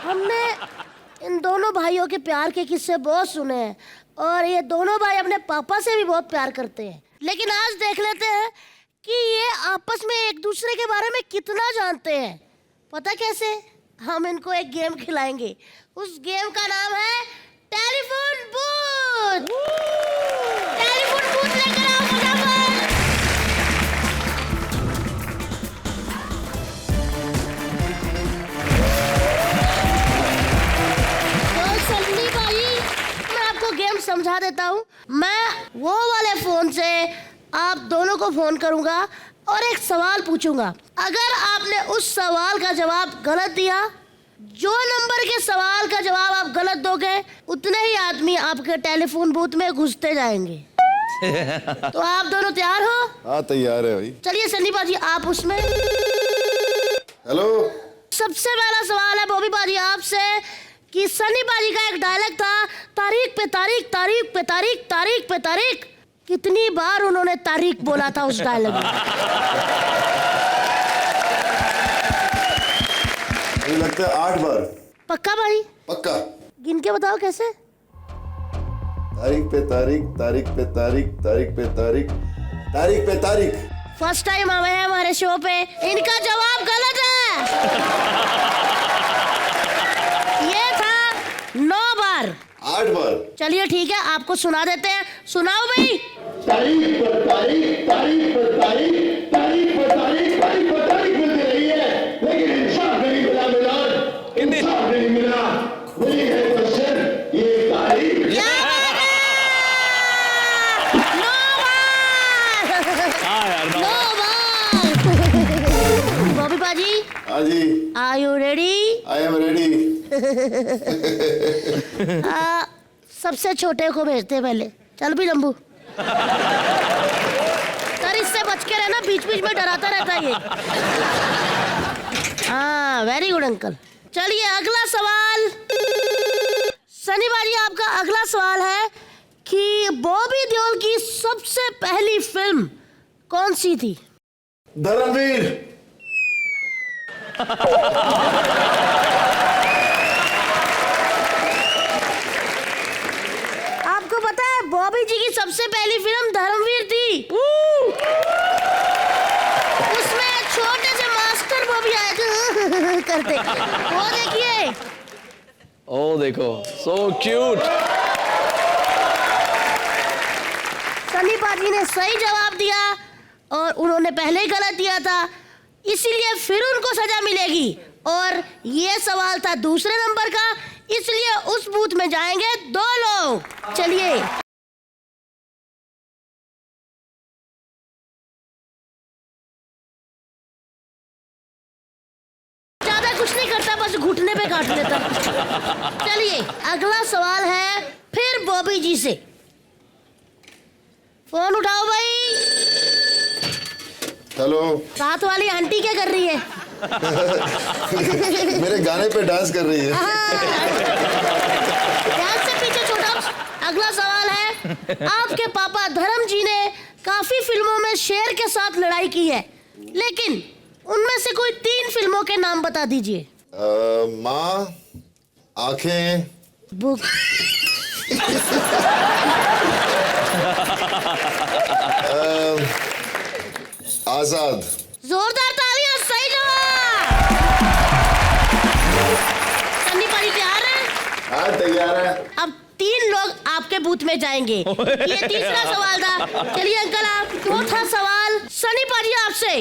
हमने इन दोनों भाइयों के प्यार के किस्से बहुत सुने हैं और ये दोनों भाई अपने पापा से भी बहुत प्यार करते हैं। लेकिन आज देख लेते हैं कि ये आपस में एक दूसरे के बारे में कितना जानते हैं। पता कैसे? हम इनको एक गेम खिलाएंगे। उस गेम का नाम है टेलीफोन बूथ। टेलीफोन बूथ लेकर आओ फटाफट। तो सन्नी भाई, मैं आपको गेम समझा देता हूँ। मैं वो वाले फोन से आप दोनों को फोन करूंगा और एक सवाल पूछूंगा। अगर आपने उस सवाल का जवाब गलत दिया, जो नंबर के सवाल का जवाब आप गलत दोगे, उतने ही आदमी आपके टेलीफोन बूथ में घुसते जाएंगे। तो आप दोनों तैयार हो? हाँ तैयार है भाई। चलिए सन्नी बाजी, आप उसमें। हेलो। सबसे पहला सवाल है बॉबी बाजी आपसे कि सन्नी बाजी का एक डायलॉग था, तारीख पे तारीख, तारीख पे तारीख, तारीख पे तारीख। कितनी बार उन्होंने तारीख बोला था उस डायलॉग में? मुझे लगता है 8 बार। पक्का भाई? पक्का। गिन के बताओ कैसे? तारीख पे तारीख, तारीख पे तारीख, तारीख पे तारीख, तारीख पे तारीख। फर्स्ट टाइम आए हैं हमारे शो पे, इनका जवाब गलत है। ये था 9 बार। 8 बार। चलिए ठीक है, आपको सुना देते हैं। सुनाओ भाई। तारीख पर तारीख, तारीख पर तारीख, तारीख पर तारीख, तारीख पर तारीख मिलती रही है, लेकिन इंसाफ नहीं मिला मिलान, इंसाफ नहीं मिला। वही है क्वेश्चन, ये तारीख। क्या बात है? 9 बार। हाँ यार, 9 बार। बॉबी बाजी, हाँ जी। Are you ready? I am ready. सबसे छोटे को भेजते हैं पहले। चल भी लंबू। सर इससे बच के रहना, बीच बीच में डराता रहता है ये। हाँ वेरी गुड अंकल। चलिए अगला सवाल। सनी बाजी, आपका अगला सवाल है कि बॉबी देओल की सबसे पहली फिल्म कौन सी थी? धर्मवीर। आपको पता है बॉबी जी की सबसे पहली फिल्म धर्मवीर थी। उसमें छोटे से मास्टर बॉबी आए थे करते। वो देखिए। ओ देखो, सो क्यूट। सनी बाजी ने सही जवाब दिया और उन्होंने पहले ही गलत दिया था, इसीलिए फिर उनको सजा मिलेगी। और ये सवाल था दूसरे नंबर का, इसलिए उस बूथ में जाएंगे 2 लोग। चलिए ज्यादा कुछ नहीं करता, बस घुटने पे काट लेता। चलिए अगला सवाल है फिर बॉबी जी से। फोन उठाओ भाई। हेलो। साथ वाली आंटी क्या कर रही है? मेरे गाने पे डांस कर रही है। ध्यान से पीछे छोटा। अगला सवाल है, आपके पापा धर्म जी ने काफी फिल्मों में शेर के साथ लड़ाई की है, लेकिन उनमें से कोई 3 फिल्मों के नाम बता दीजिए। माँ, आंखें, बुक। आजाद। जोरदार तालियां, सही जवाब। सन्नी पाजी तैयार है? हाँ तैयार है। अब 3 लोग आपके बूथ में जाएंगे। ये तीसरा सवाल था। चलिए अंकल, आप चौथा सवाल सनी पाजी आपसे।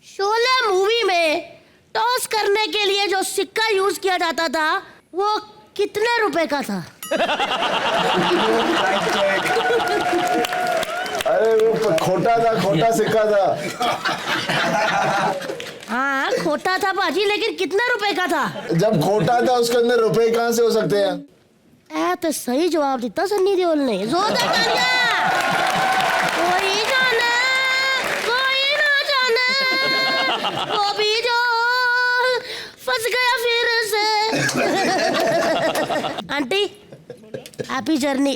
शोले मूवी में टॉस करने के लिए जो सिक्का यूज किया जाता था, वो कितने रुपए का था? अरे वो खोटा था, खोटा सिक्का था। हाँ खोटा था बाजी, लेकिन कितने रुपए का था? जब खोटा था उसके अंदर रुपए कहाँ से हो सकते हैं? तो सही जवाब दिया सन्नी देओल ने। जोरदार तालियां। कोई जाने, कोई ना जाने, बॉबी देओल फंस गया फिर से। Aunty happy journey.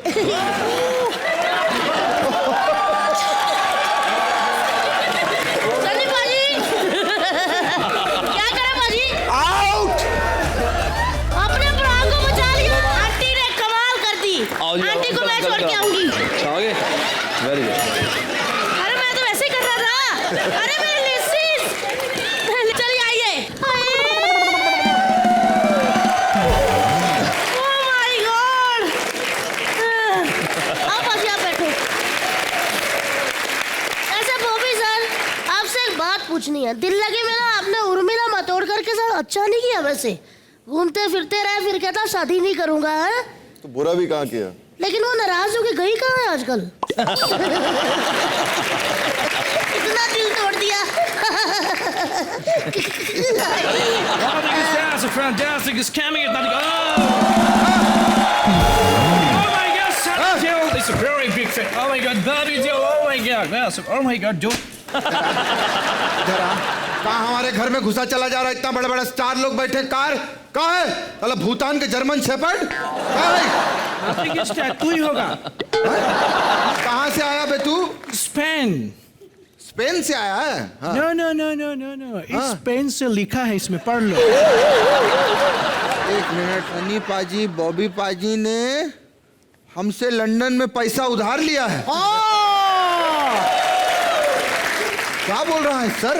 सनी बाजी आओ जी, आंटी को अंकल, मैं अंकल, छोड़ के अंकल। आऊंगी। आओगे? Very good. अरे मैं तो वैसे ही कर रहा था। अरे मेरे लिसिस, चलिए आइए। ओह माय गॉड। आप आइए, आप बैठो। ऐसे बॉबी सर, आपसे एक बात पूछनी है। दिल लगे मेरा, आपने उर्मिला मातोंडकर के साथ अच्छा नहीं किया वैसे। घूमते फिरते रहे, फिर कहता शादी नहीं करूंगा है? तो बुरा भी कहाँ किया? लेकिन वो नाराज होके गई कहाँ है आजकल? इतना दिल तोड़ दिया। Oh, these guys are fantastic. It's coming at nothing. Oh my God, Sunny Deol is a very big fan. Oh my God, Bobby Deol. Oh my God, yes. Oh my God, dude. जरा कहाँ हमारे घर में घुसा चला जा रहा है? इतना बड़े बड़े स्टार लोग बैठे, कार कहाँ है? साला भूटान के जर्मन शेपर्ड कहाँ है? I think it's that तू ही होगा. कहाँ से आया बे तू? Spain. स्पेन से आया है? हाँ। No, no, no, no, no, no. इस Spain से लिखा है, इसमें पढ़ लो. एक मिनट, सनी पाजी, बॉबी पाजी ने हमसे लंदन में पैसा उधार लिया है। क्या बोल रहा है सर?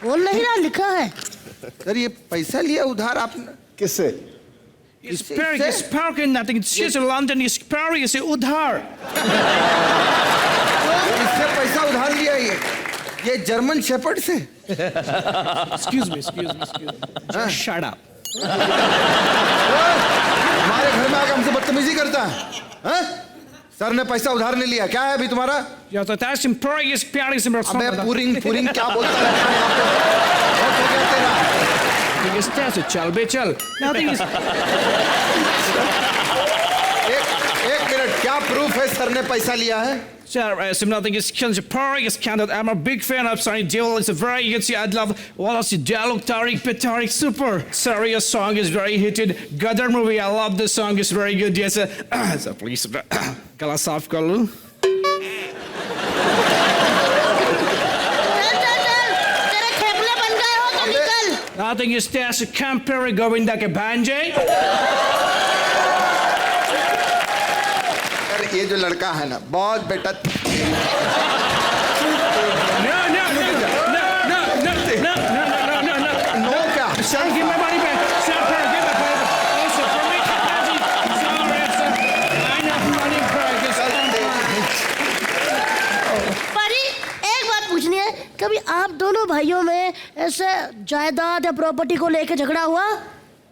बोल नहीं रहा, लिखा है। सर ये पैसा लिया उधार आपने? किससे? Spain, Spain, nothing. It's just London. It's Paris. It's उधार. इससे पैसा उधार लिया ये जर्मन शेपर्ड से? Excuse me. Just shut up. हमारे घर में आकर हमसे बदतमीजी करता है? हाँ? सर ने पैसा उधार नहीं लिया, क्या है अभी तुम्हारा? Ja, dat is in Paris, Paris in अबे Barcelona. पुरिंग क्या बोलता रहता है यहाँ पे? बहुत हो गया तेरा। Nothing is that. चल बे चल. Nothing is. एक मिनट, क्या प्रूफ है सर ने पैसा लिया है? Sir, nothing is Paris candidate. I'm a big fan of Sunny Deol. It's a very, you can see, I love Wallace dialogue, Tariq, super. Sorry, your song is very hitted. Gadar movie, I love the song. It's very good. Yes, so please, gala saaf kar lo. चल तेरे खेपले बन गए हो तो निकल। Nothing is there. So compare Govinda ke banje. ये जो लड़का है ना, बहुत बेटा। No, क्या? Sir, give my money back. Sir, give my money back. Oh, sir, for me, sorry, sir. I know money back. पारी, एक बात पूछनी है। कभी आप दोनों भाइयों में ऐसे जायदाद या प्रॉपर्टी को लेके झगड़ा हुआ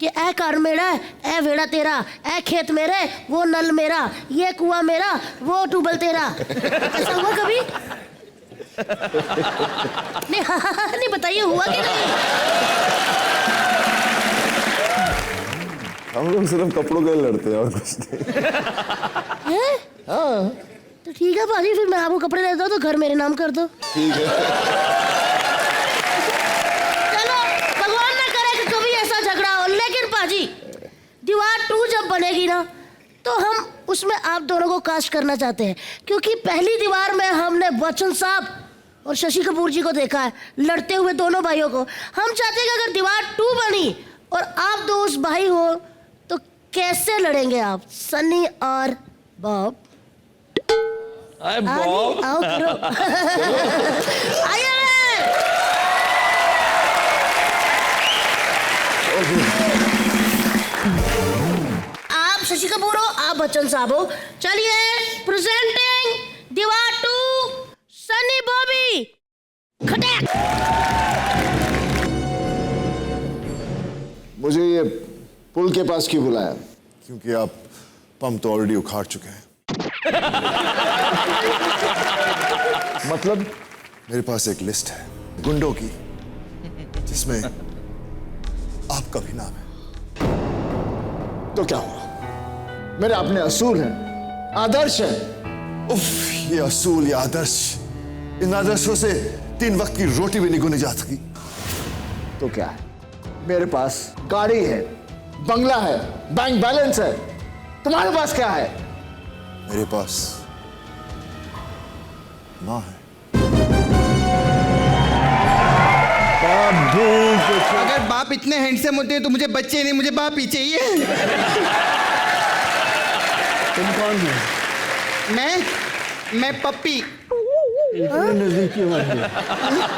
कि ए कार मेरा है, ए वेड़ा तेरा, ए खेत मेरे, वो नल मेरा, ये कुआं मेरा, वो ट्यूबवेल तेरा? ऐसा हुआ कभी? नहीं, नहीं बताइए, हुआ कि नहीं? हम लोग सिर्फ कपड़ों के लिए लड़ते हैं और कुछ नहीं। हैं? हाँ तो ठीक है पाजी, फिर मैं आपको कपड़े देता हूँ तो घर मेरे नाम कर दो। ठीक है। चलो, भगवान ना करे कि कभी ऐसा झगड़ा हो। लेकिन पाजी, दीवार 2 जब बनेगी ना, तो हम उसमें आप दोनों को कास्ट करना चाहते हैं, क्योंकि पहली दीवार में हमने बच्चन साहब और शशि कपूर जी को देखा है लड़ते हुए, दोनों भाइयों को। हम चाहते हैं कि अगर दीवार 2 बनी और आप दो उस भाई हो, तो कैसे लड़ेंगे आप, सनी और बॉब? Hi, Bob. आओ करो। आइए। आप शशि कपूर हो, आप बच्चन साहब हो। चलिए, प्रेजेंटिंग दीवार 2, सनी बॉबी खटैक। मुझे ये पुल के पास क्यों बुलाया? क्योंकि आप पंप तो ऑलरेडी उखाड़ चुके हैं। मतलब मेरे पास एक लिस्ट है गुंडों की, जिसमें आपका भी नाम है। तो क्या हुआ? मेरे अपने असूल हैं, आदर्श हैं। उफ, ये असूल, ये आदर्श, इन आदर्शों से 3 वक्त की रोटी भी नहीं गुनी जा सकी। तो क्या है? मेरे पास गाड़ी है, बंगला है, बैंक बैलेंस है। तुम्हारे पास क्या है? मेरे पास माँ है। अगर बाप इतने हैंडसम होते हैं तो मुझे बच्चे नहीं, मुझे बाप ही चाहिए। तुम कौन हो? मैं पप्पी। इतने नजदीक क्यों आ गए?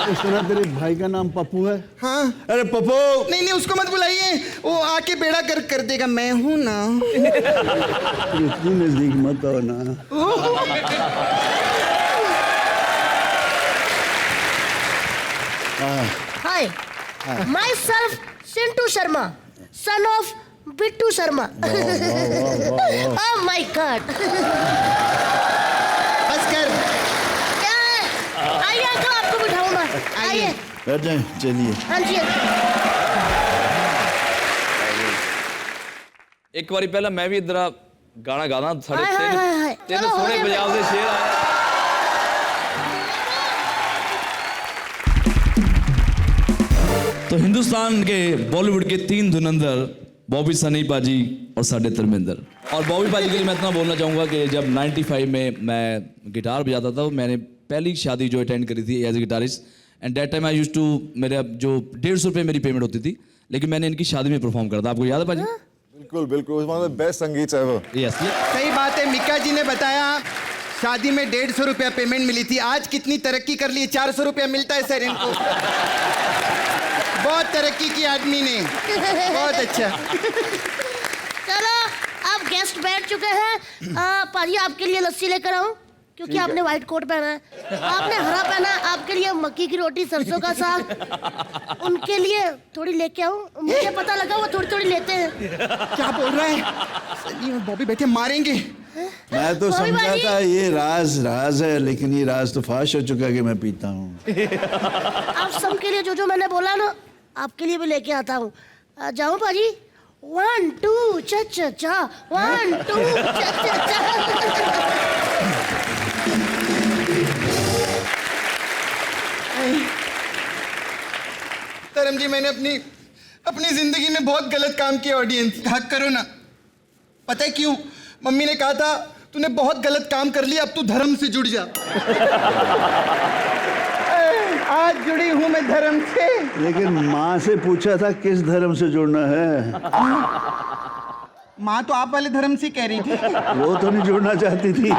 तो सुना तेरे भाई का नाम पप्पू है? हाँ। अरे पप्पू। नहीं उसको मत बुलाइए, वो आके बेड़ा गर्क कर देगा। मैं हूं ना। इतनी नजदीक मत आओ ना। Hi, myself Chintu Sharma, son of Bittu Sharma. Oh my God. बस कर। आइए तो आपको बिठाऊंगा। आइए। बैठ जाए, चलिए। हाँ जी। एक बारी पहला मैं भी इधर गाना गाना साढ़े हाय, हाय, हाय, हाय। तीन चलो, हो सोने गया पंजाब के शेर आए। तो हिंदुस्तान के बॉलीवुड के 3 धुरंधर बॉबी सनी पाजी और साडे धर्मेंद्र। और बॉबी पाजी के लिए मैं इतना बोलना चाहूँगा कि जब 95 में मैं गिटार बजाता था, मैंने पहली शादी जो अटेंड करी थी as a guitarist, and that time I used to, मेरा जो 150 रुपये मेरी पेमेंट होती थी, लेकिन मैंने इनकी शादी में परफॉर्म करा था। आपको याद है पाजी? बिल्कुल बिल्कुल, वन ऑफ द बेस्ट संगीत एवर। यस। सही बात है, मिक्का जी ने बताया शादी में 150 रुपया पेमेंट मिली थी। आज कितनी तरक्की कर ली, 400 रुपया मिलता है सर इनको। बहुत तरक्की की आदमी ने, बहुत अच्छा। चलो अब गेस्ट बैठ चुके हैं। पाजी आपके लिए लस्सी लेकर आऊं, क्योंकि आपने व्हाइट कोट पहना है, आपने हरा पहना है। आपके लिए मक्की की रोटी, सरसों का साग, उनके लिए थोड़ी लेके आऊं। मुझे पता लगा वो थोड़ी थोड़ी लेते हैं। क्या बोल रहा है? सही में बॉबी बैठे मारेंगे। मैं तो बॉबी समझा भाई। था ये राज है, लेकिन ये राज तो फाश हो चुका कि मैं पीता हूँ। आप सबके लिए जो मैंने बोला ना, आपके लिए भी लेके आता हूँ। जाऊं पाजी? 1 2 चा चा चा, 1 2 चा चा चा। धर्म जी, मैंने अपनी जिंदगी में बहुत गलत काम किया। ऑडियंस हक करो ना। पता है क्यों? मम्मी ने कहा था तूने बहुत गलत काम कर लिया, अब तू धर्म से जुड़ जा। आज जुड़ी हूं मैं धर्म से। लेकिन माँ से पूछा था किस धर्म से जुड़ना है? माँ तो आप वाले धर्म से कह रही थी। वो तो नहीं जुड़ना चाहती थी।